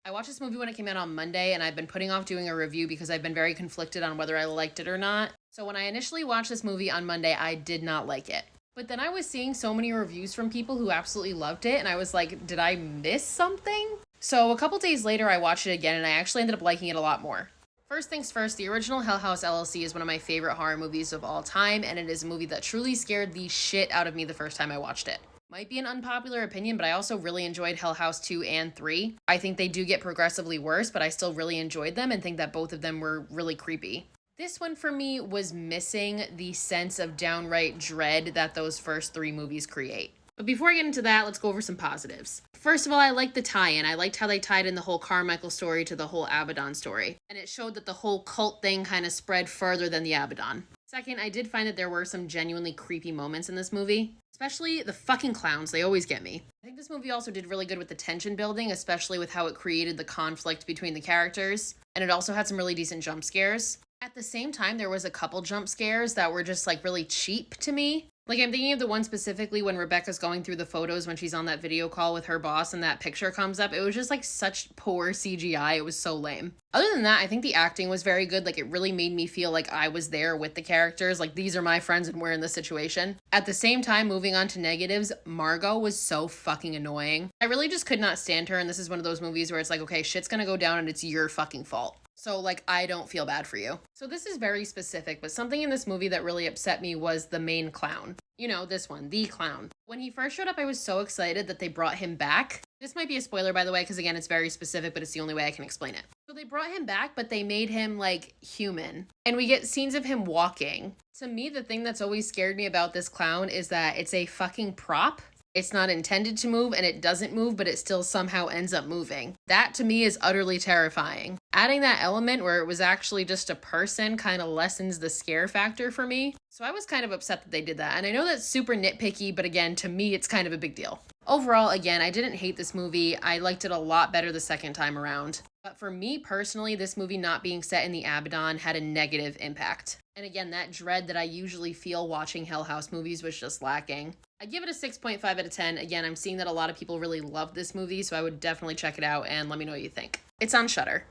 I watched this movie when it came out on Monday, and I've been putting off doing a review because I've been very conflicted on whether I liked it or not. So when I initially watched this movie on Monday, I did not like it. But then I was seeing so many reviews from people who absolutely loved it, and I was like, did I miss something? So a couple days later, I watched it again, and I actually ended up liking it a lot more. First things first, the original Hell House LLC is one of my favorite horror movies of all time, and it is a movie that truly scared the shit out of me the first time I watched it. Might be an unpopular opinion, but I also really enjoyed Hell House 2 and 3. I think they do get progressively worse, but I still really enjoyed them and think that both of them were really creepy. This one for me was missing the sense of downright dread that those first three movies create. But before I get into that, let's go over some positives. First of all, I liked the tie-in. I liked how they tied in the whole Carmichael story to the whole Abaddon story. And it showed that the whole cult thing kind of spread further than the Abaddon. Second, I did find that there were some genuinely creepy moments in this movie. Especially the fucking clowns, they always get me. I think this movie also did really good with the tension building, especially with how it created the conflict between the characters. And it also had some really decent jump scares. At the same time, there was a couple jump scares that were just like really cheap to me. Like I'm thinking of the one specifically when Rebecca's going through the photos when she's on that video call with her boss and that picture comes up. It was just like such poor CGI. It was so lame. Other than that, I think the acting was very good. Like it really made me feel like I was there with the characters. Like these are my friends and we're in this situation. At the same time, moving on to negatives, Margot was so fucking annoying. I really just could not stand her. And this is one of those movies where it's like, okay, shit's gonna go down and it's your fucking fault. So, like, I don't feel bad for you. So this is very specific, but something in this movie that really upset me was the main clown. You know, this one, the clown. When he first showed up, I was so excited that they brought him back. This might be a spoiler, by the way, because again, it's very specific, but it's the only way I can explain it. So they brought him back, but they made him, like, human. And we get scenes of him walking. To me, the thing that's always scared me about this clown is that it's a fucking prop. It's not intended to move and it doesn't move, but it still somehow ends up moving. That to me is utterly terrifying. Adding that element where it was actually just a person kind of lessens the scare factor for me. So I was kind of upset that they did that. And I know that's super nitpicky, but again, to me, it's kind of a big deal. Overall, again, I didn't hate this movie. I liked it a lot better the second time around. But for me personally, this movie not being set in the Abaddon had a negative impact. And again, that dread that I usually feel watching Hell House movies was just lacking. I give it a 6.5 out of 10. Again, I'm seeing that a lot of people really love this movie, so I would definitely check it out and let me know what you think. It's on Shudder.